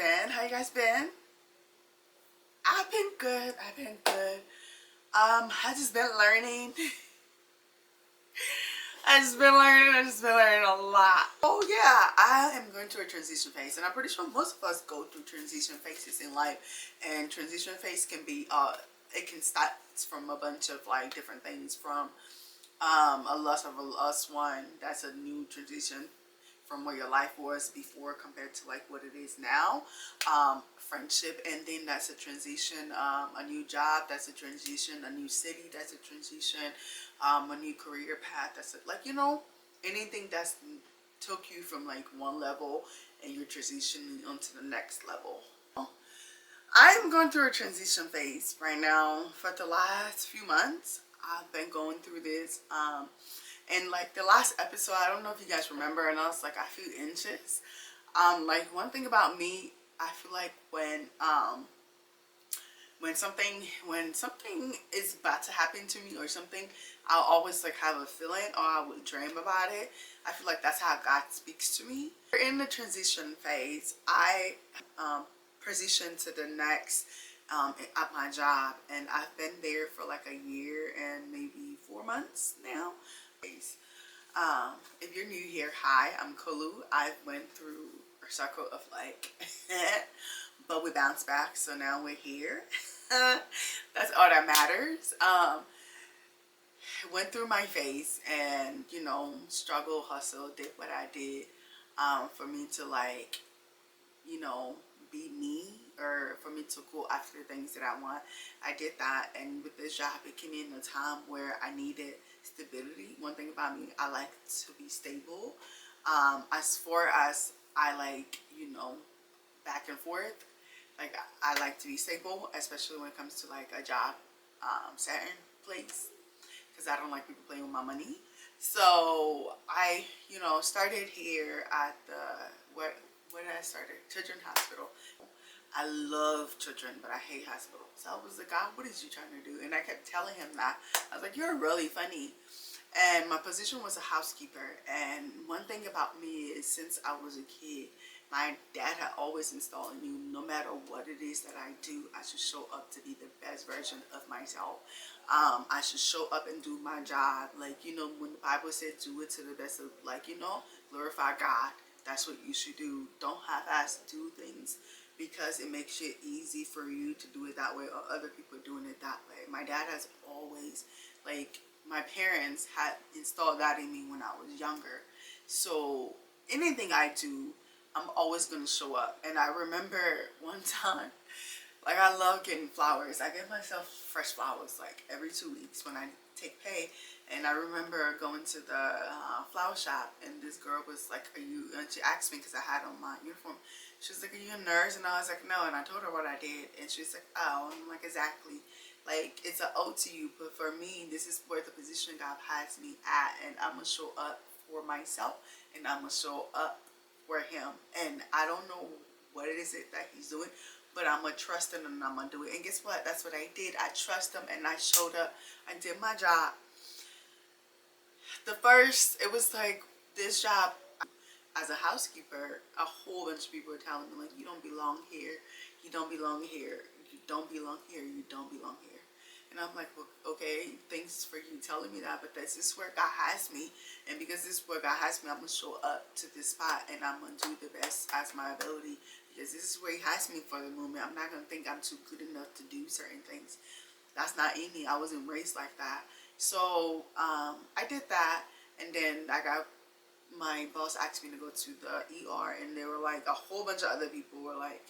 been? How you guys been? I've been good. I just been learning. I just been learning a lot. Oh yeah, I am going through a transition phase, and I'm pretty sure most of us go through transition phases in life. And transition phase can be it can start from a bunch of like different things, from a loss of a loved one. That's a new transition from where your life was before compared to like what it is now. Friendship ending, that's a transition. A new job, that's a transition. A new city, that's a transition. A new career path, that's anything that's took you from like one level and you're transitioning onto the next level. I'm going through a transition phase right now. For the last few months, I've been going through this. And like the last episode, I don't know if you guys remember, and I was like a few inches. Like one thing about me, I feel like when something is about to happen to me or something, I'll always like have a feeling, or I would dream about it. I feel like that's how God speaks to me. We're in the transition phase. I transitioned to the next at my job, and I've been there for like a year and maybe 4 months now. If you're new here, hi, I'm Kolu. I went through a circle of like, but we bounced back, so now we're here. That's all that matters. Went through my phase, and struggle, hustle, did what I did for me to like, you know, be me, or for me to go after the things that I want. I did that, and with this job, it came in a time where I needed stability. One thing about me, I like to be stable. As far as I like, back and forth, like I like to be stable, especially when it comes to like a job certain place, because I don't like people playing with my money. So I, started here at where did I start? Children's Hospital. I love children, but I hate hospitals. So I was like, God, what is you trying to do? And I kept telling him that. I was like, you're really funny. And my position was a housekeeper. And one thing about me is, since I was a kid, my dad had always installed in me, no matter what it is that I do, I should show up to be the best version of myself. I should show up and do my job. Like, when the Bible said do it to the best of, like, glorify God. That's what you should do. Don't half-ass do things because it makes it easy for you to do it that way, or other people are doing it that way. My dad has always, like, my parents had installed that in me when I was younger. So anything I do, I'm always going to show up. And I remember one time, like, I love getting flowers. I get myself fresh flowers like every 2 weeks when I take pay. And I remember going to the flower shop, and this girl was like, and she asked me, because I had on my uniform, she was like, are you a nurse? And I was like, no. And I told her what I did, and she was like, oh. And I'm like, exactly. Like, it's an ode to you, but for me, this is where the position God has me at, and I'm going to show up for myself, and I'm going to show up for him. And I don't know what it is that he's doing, but I'm going to trust him, and I'm going to do it. And guess what? That's what I did. I trust him, and I showed up. I did my job. It was like, this job as a housekeeper, a whole bunch of people were telling me, like, you don't belong here. You don't belong here. You don't belong here. You don't belong here. And I'm like, well, okay, thanks for you telling me that, but this is where God has me. And because this is where God has me, I'm going to show up to this spot, and I'm going to do the best as my ability, because this is where he has me for the moment. I'm not going to think I'm too good enough to do certain things. That's not in me. I wasn't raised like that. So I did that, and then my boss asked me to go to the ER, and they were like, a whole bunch of other people were like,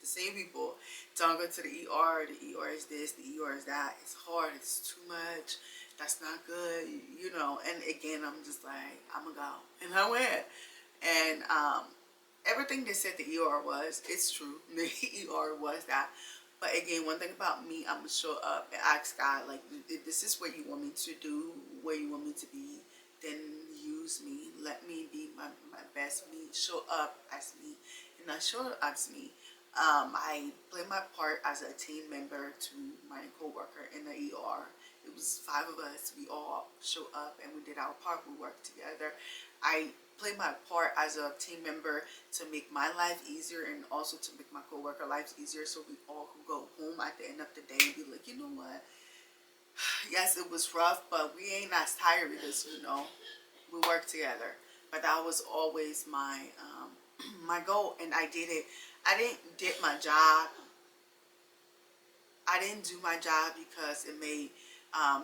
the same people, don't go to the ER. The ER is this, the ER is that. It's hard. It's too much. That's not good. And again, I'm just like, I'm gonna go. And I went. And everything they said the ER was, it's true. The ER was that. But again, one thing about me, I'm gonna show up and ask God, like, if this is what you want me to do, where you want me to be, then use me. Let me be my best me. Show up as me. And I show up as me. I played my part as a team member to my co-worker in the ER. It was 5 of us. We all showed up and we did our part. We worked together. I play my part as a team member to make my life easier and also to make my coworker lives easier, so we all could go home at the end of the day and be like, you know what? Yes, it was rough, but we ain't as tired because we work together. But that was always my my goal, and I did it. I didn't did my job. I didn't do my job because it made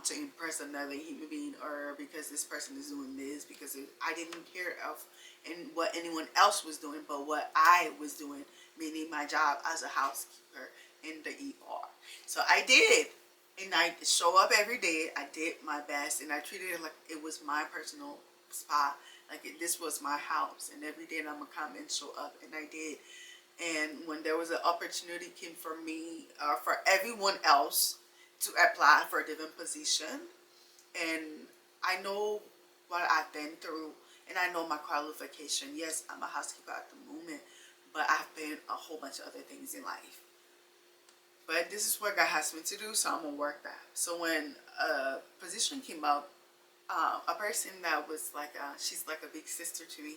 to impress another human being, or because this person is doing this, because I didn't care of and what anyone else was doing, but what I was doing, meaning my job as a housekeeper in the ER. So I did, and I show up every day. I did my best, and I treated it like it was my personal spot, like this was my house, and every day I'm gonna come and show up, and I did. And when there was an opportunity came for me, for everyone else to apply for a different position, and I know what I've been through, and I know my qualification. Yes, I'm a housekeeper at the moment, but I've been a whole bunch of other things in life. But this is what God has me to do, so I'm gonna work that. So when a position came up, a person that was like, she's like a big sister to me.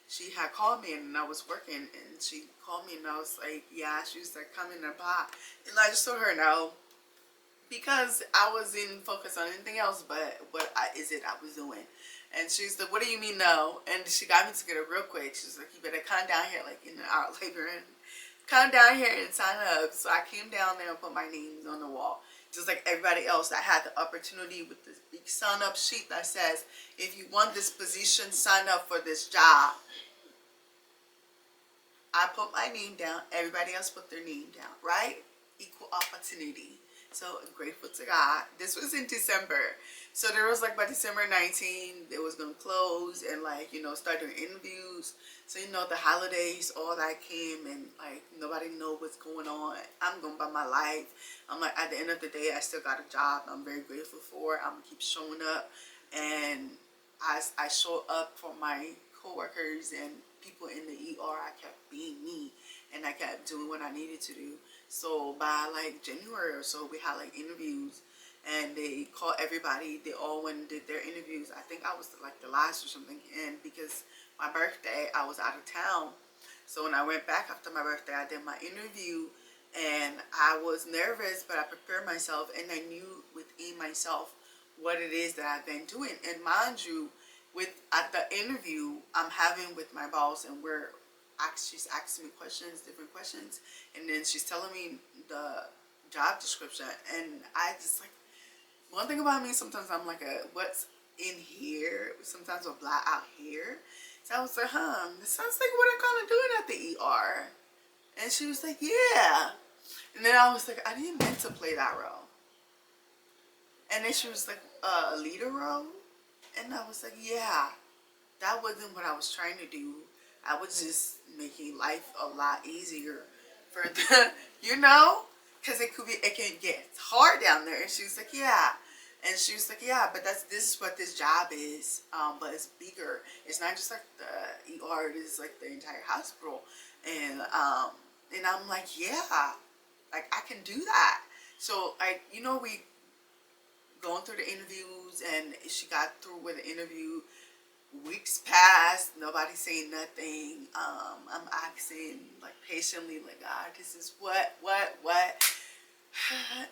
She had called me and I was working, and she called me and I was like, yeah, she was like, come in and apply. And I just told her no, because I wasn't focused on anything else but is it I was doing. And she's like, what do you mean no? And she got me together real quick. She's like, you better come down here like in an hour later and come down here and sign up. So I came down there and put my names on the wall. Just like everybody else, I had the opportunity with this big sign up sheet that says, if you want this position, sign up for this job. I put my name down. Everybody else put their name down, right? Equal opportunity. So I'm grateful to God. This was in December. So there was like by December 19th, it was going to close and start doing interviews. So, the holidays, all that came, and like nobody know what's going on. I'm going by my life. I'm like, at the end of the day, I still got a job. I'm very grateful for it. I'm going to keep showing up. And as I show up for my coworkers and people in the ER, I kept being me, and I kept doing what I needed to do. So by like January or so, we had like interviews, and they called everybody. They all went and did their interviews. I think I was like the last or something, and because my birthday, I was out of town. So when I went back after my birthday, I did my interview, and I was nervous, but I prepared myself, and I knew within myself what it is that I've been doing. And mind you, at the interview I'm having with my boss, and she's asking me different questions, and then she's telling me the job description, and I just like, one thing about me, sometimes I'm like what's in here, sometimes a black out here. So I was like, this sounds like what I'm kind of doing at the ER. And she was like, yeah. And then I was like, I didn't mean to play that role. And then she was like, a leader role? And I was like, yeah, that wasn't what I was trying to do. I was just making life a lot easier for the, because it can get hard down there. And she was like, yeah. And she was like, yeah, but this is what this job is, but it's bigger. It's not just like the ER, it is like the entire hospital. And I'm like, yeah, like I can do that. So we going through the interviews, and she got through with the interview. Weeks passed, nobody saying nothing. I'm asking like patiently, like, God, this is what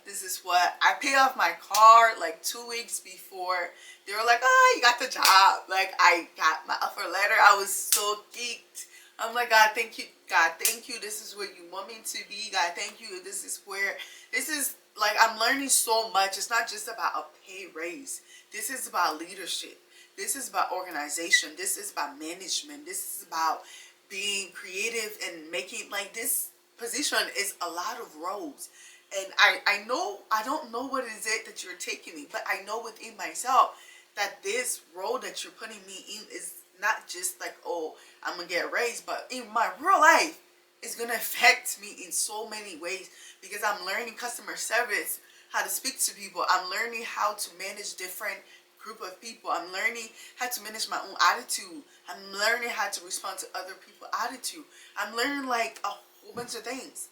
this is what I paid off my car like 2 weeks before. They were like, oh, you got the job. Like, I got my offer letter. I was so geeked. I'm like, God, thank you. God, thank you. This is where you want me to be. God, thank you. This is like, I'm learning so much. It's not just about a pay raise. This is about leadership. This is about organization. This is about management. This is about being creative and making, like, this position is a lot of roles. And I know, I don't know what is it that you're taking me, but I know within myself that this role that you're putting me in is not just like, oh, I'm going to get raised, but in my real life, it's going to affect me in so many ways, because I'm learning customer service, how to speak to people. I'm learning how to manage different group of people. I'm learning how to manage my own attitude. I'm learning how to respond to other people's attitude. I'm learning like a whole bunch of things.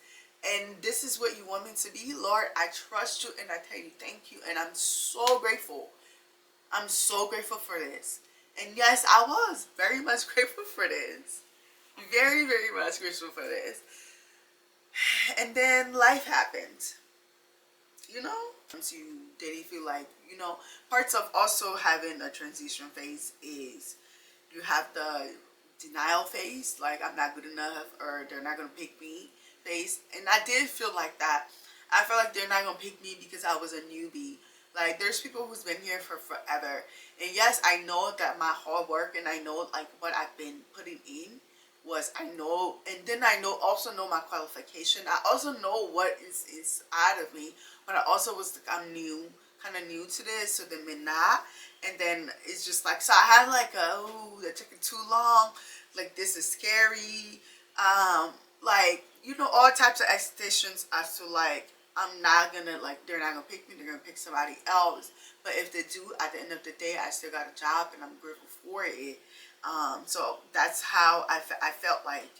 And this is what you want me to be, Lord. I trust you, and I tell you thank you. And I'm so grateful. I'm so grateful for this. And yes, I was very much grateful for this. Very, very much grateful for this. And then life happened, you know? Once you didn't feel like, parts of also having a transition phase is you have the denial phase, like I'm not good enough or they're not going to pick me phase. And I did feel like that. I felt like they're not going to pick me because I was a newbie. Like there's people who's been here for forever. And yes, I know that my hard work and I know like what I've been putting in was I know, and then I know also know my qualification. I also know what is inside of me, but I also was like I'm new, kind of new to this, so then me not, and then it's just like so I had like that took it too long, like this is scary, like all types of expectations as to like I'm not gonna like they're not gonna pick me, they're gonna pick somebody else. But if they do, at the end of the day, I still got a job and I'm grateful for it. So that's how I felt like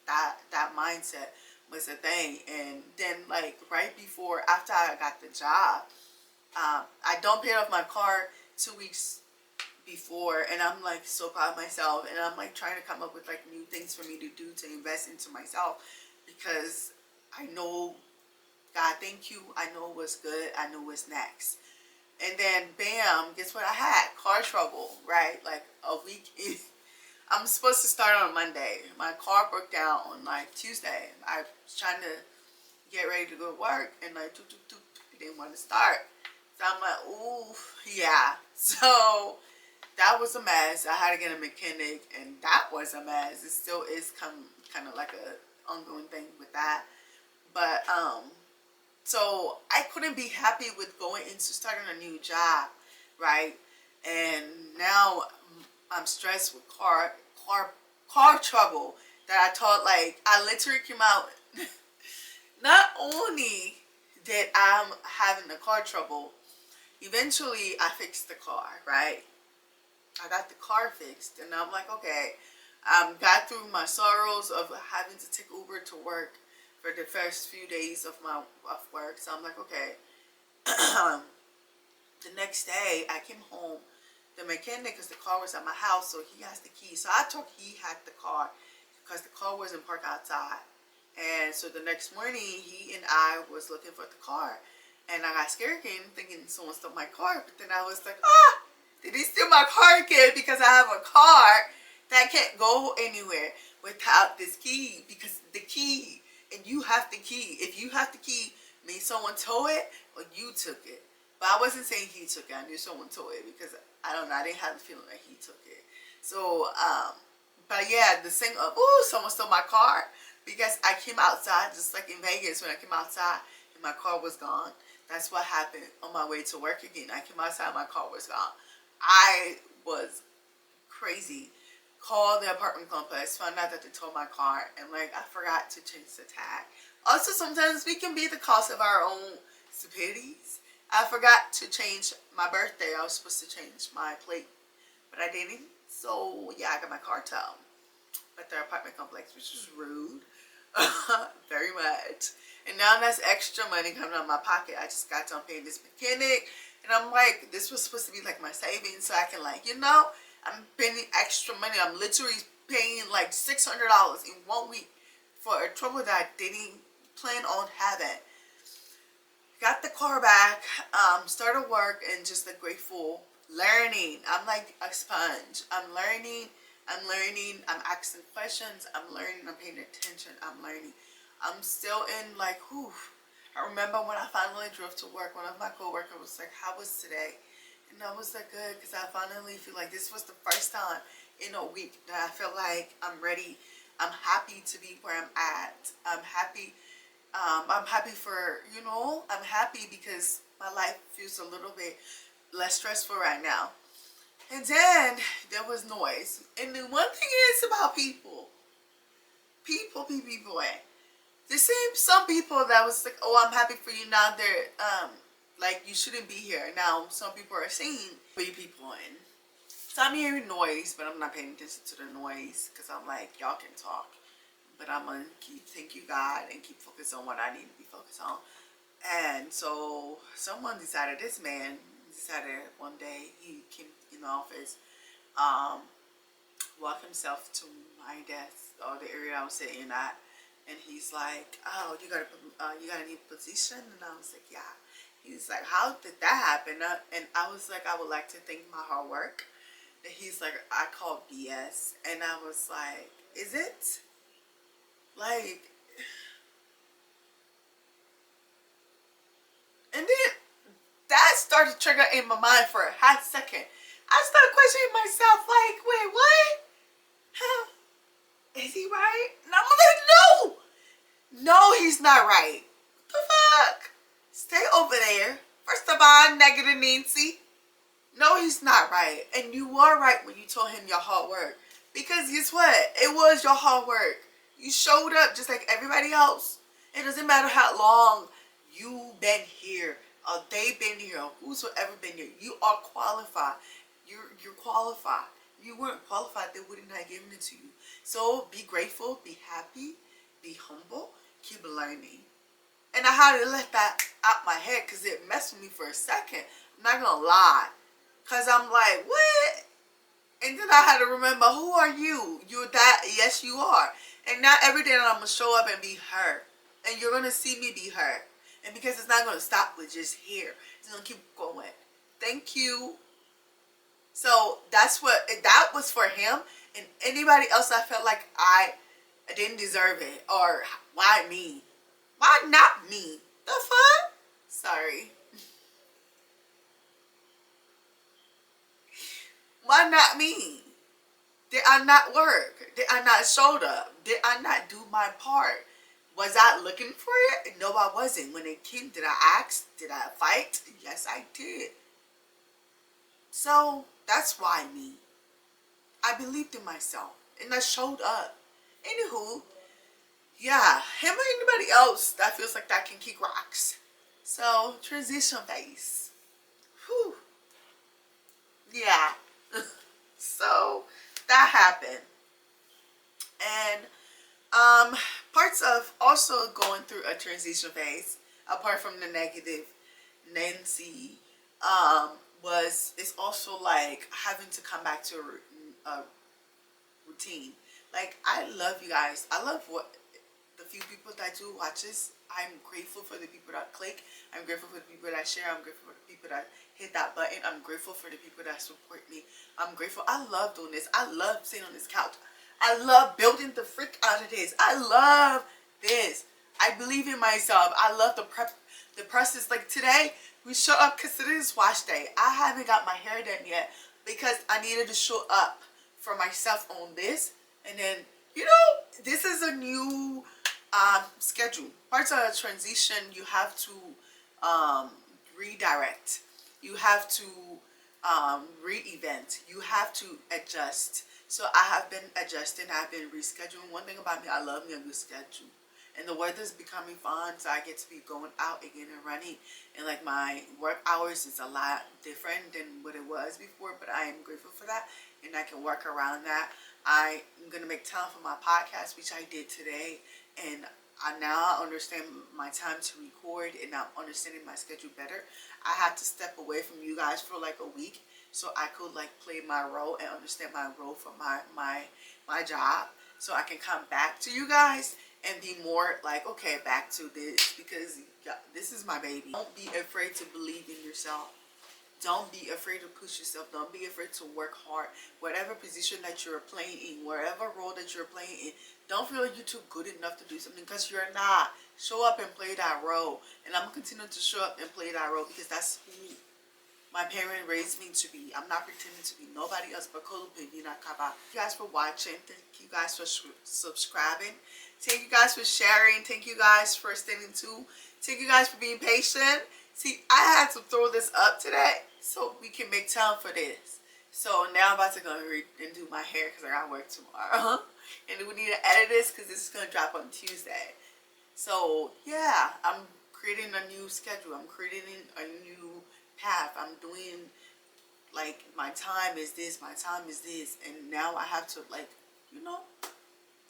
that mindset was a thing. And then like right before after I got the job, I don't pay off my car 2 weeks before, and I'm like so proud of myself, and I'm like trying to come up with like new things for me to do to invest into myself because I know God, thank you. I know what's good. I know what's next. And then, bam, guess what I had? Car trouble, right? Like a week. I'm supposed to start on Monday. My car broke down on like Tuesday. I was trying to get ready to go to work and like, it didn't want to start. So I'm like, ooh, yeah. So that was a mess. I had to get a mechanic, and that was a mess. It still is kind of like a ongoing thing with that. But so I couldn't be happy with going into starting a new job, right? And now I'm stressed with car trouble that I thought like I literally came out. Not only did I'm having the car trouble, eventually I fixed the car, right? I got the car fixed, and I'm like, okay, got through my sorrows of having to take Uber to work for the first few days of my work. So I'm like, okay. The next day I came home. The mechanic, because the car was at my house, so he has the key. So I thought he had the car because the car wasn't parked outside. And so the next morning, he and I was looking for the car. And I got scared again, thinking someone stole my car. But then I was like, did he steal my car again? Because I have a car that can't go anywhere without this key. Because the key, and you have the key. If you have the key, means someone took it or you took it. But I wasn't saying he took it. I knew someone took it because I don't know. I didn't have the feeling that he took it. So, but yeah, the thing of, someone stole my car, because I came outside, just like in Vegas, when I came outside and my car was gone. That's what happened on my way to work again. I came outside, my car was gone. I was crazy. Called the apartment complex, found out that they towed my car, and like I forgot to change the tag. Also, sometimes we can be the cause of our own stupidities. I forgot to change my birthday. I was supposed to change my plate, but I didn't. So yeah, I got my car towed at their apartment complex, which was rude. Very much. And now that's extra money coming out of my pocket. I just got done paying this mechanic, and I'm like, this was supposed to be like my savings, so I can like, I'm paying extra money. I'm literally paying like $600 in 1 week for a trouble that I didn't plan on having. Got the car back, started work, and just like grateful, learning. I'm like a sponge. I'm learning, I'm asking questions, I'm learning, I'm paying attention, I'm learning. I'm still in like, whew. I remember when I finally drove to work, one of my coworkers was like, how was today? And I was like, good, because I finally feel like this was the first time in a week that I feel like I'm ready. I'm happy to be where I'm at. I'm happy. I'm happy for, I'm happy because my life feels a little bit less stressful right now. And then there was noise. And the one thing is about people. People. There seems some people that was like, oh, I'm happy for you now. They're, like, you shouldn't be here. Now, some people are seeing people in. So I'm hearing noise, but I'm not paying attention to the noise because I'm like, y'all can talk. But I'm going to keep thank you, God, and keep focused on what I need to be focused on. And so this man decided one day, he came in the office, um, walk himself to my desk or the area I was sitting at, and he's like, "Oh, you got a new position?" And I was like, "Yeah." He's like, "How did that happen?" And I was like, "I would like to thank my hard work." And he's like, "I call BS," and I was like, "Is it?" Like, and then that started to trigger in my mind for a hot second. I started questioning myself, like, "Wait, what? Huh? Is he right?" And I'm like, "No, no, he's not right. What the fuck? Stay over there." First of all, negative Nancy. No, he's not right. And you were right when you told him your hard work. Because guess what? It was your hard work. You showed up just like everybody else. It doesn't matter how long you've been here or they've been here or whosoever been here. You are qualified. You're qualified. You weren't qualified, they wouldn't have given it to you. So be grateful, be happy, be humble, keep learning. And I had to let that out my head because it messed with me for a second. I'm not gonna lie. Because I'm like, what? And then I had to remember, who are you? You're that, yes you are. And not every day I'm going to show up and be her. And you're going to see me be her. And because it's not going to stop with just here. It's going to keep going. Thank you. So that was for him. And anybody else I felt like I didn't deserve it. Or why me? Why not me? The fuck? Sorry. Why not me? Did I not work? Did I not show up? Did I not do my part? Was I looking for it? No, I wasn't. When it came, did I ask? Did I fight? Yes, I did. So that's why me. I believed in myself and I showed up. Anywho, yeah, him or anybody else that feels like that can kick rocks. So transition phase. Whew. Yeah. So that happened. And parts of also going through a transition phase, apart from the negative Nancy, was it's also like having to come back to a routine. Like I love you guys. I love what the few people that do watch this. I'm grateful for the people that click. I'm grateful for the people that share. I'm grateful for the people that hit that button. I'm grateful for the people that support me. I'm grateful. I love doing this. I love sitting on this couch. I love building the frick out of this. I love this. I believe in myself. I love the process. Like today, we show up because it is wash day. I haven't got my hair done yet because I needed to show up for myself on this. And then, this is a new schedule. Parts of a transition, you have to redirect. You have to re-event. You have to adjust. So I have been adjusting. I've been rescheduling. One thing about me, I love me a good schedule. And the weather's becoming fun, so I get to be going out again and running. And like my work hours is a lot different than what it was before, but I am grateful for that. And I can work around that. I am going to make time for my podcast, which I did today. And now I understand my time to record and I'm understanding my schedule better. I had to step away from you guys for like a week so I could like play my role and understand my role for my job. So I can come back to you guys and be more like, okay, back to this because this is my baby. Don't be afraid to believe in yourself. Don't be afraid to push yourself. Don't be afraid to work hard. Whatever position that you're playing in, wherever role that you're playing in, don't feel like you're too good enough to do something because you're not. Show up and play that role. And I'm going to continue to show up and play that role because that's who my parent raised me to be. I'm not pretending to be nobody else but Kolopinina Kaba. Thank you guys for watching. Thank you guys for subscribing. Thank you guys for sharing. Thank you guys for standing tuned. Thank you guys for being patient. See, I had to throw this up today so we can make time for this. So now I'm about to go and do my hair because I got to work tomorrow. And we need to edit this because this is going to drop on Tuesday. So yeah, I'm creating a new schedule. I'm creating a new path. I'm doing like my time is this, my time is this, and now I have to like,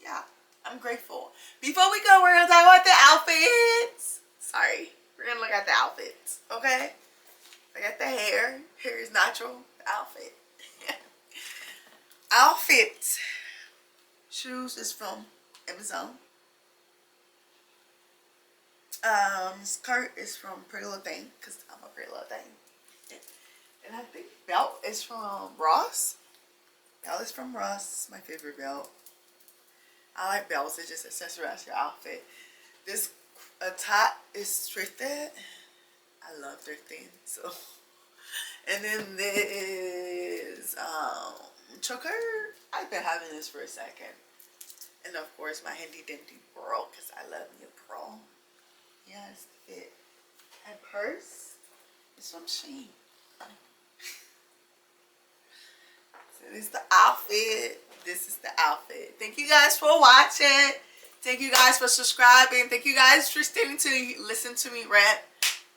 yeah, I'm grateful. Before we go, we're gonna talk about the outfits. Sorry, we're gonna look at the outfits, okay? Look at the hair. Hair is natural. The outfit. Outfit. Shoes is from Amazon. Skirt is from Pretty Little Thing because I'm a Pretty Little Thing. And I think belt is from Ross. Belt is from Ross. My favorite belt. I like belts. It just accessorize your outfit. This top is thrifted. I love thrifting. So, and then this choker. I've been having this for a second. And of course my handy dandy pearl because I love me a pearl. Yes, it. And purse is from Shein. So this is the outfit. This is the outfit. Thank you guys for watching. Thank you guys for subscribing. Thank you guys for staying to listen to me rant.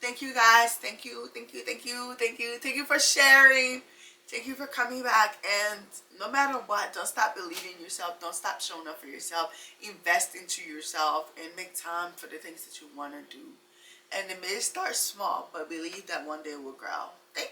Thank you guys. Thank you. Thank you. Thank you. Thank you. Thank you for sharing. Thank you for coming back. And no matter what, don't stop believing in yourself. Don't stop showing up for yourself. Invest into yourself and make time for the things that you want to do. And it may start small, but believe that one day it will grow. Thank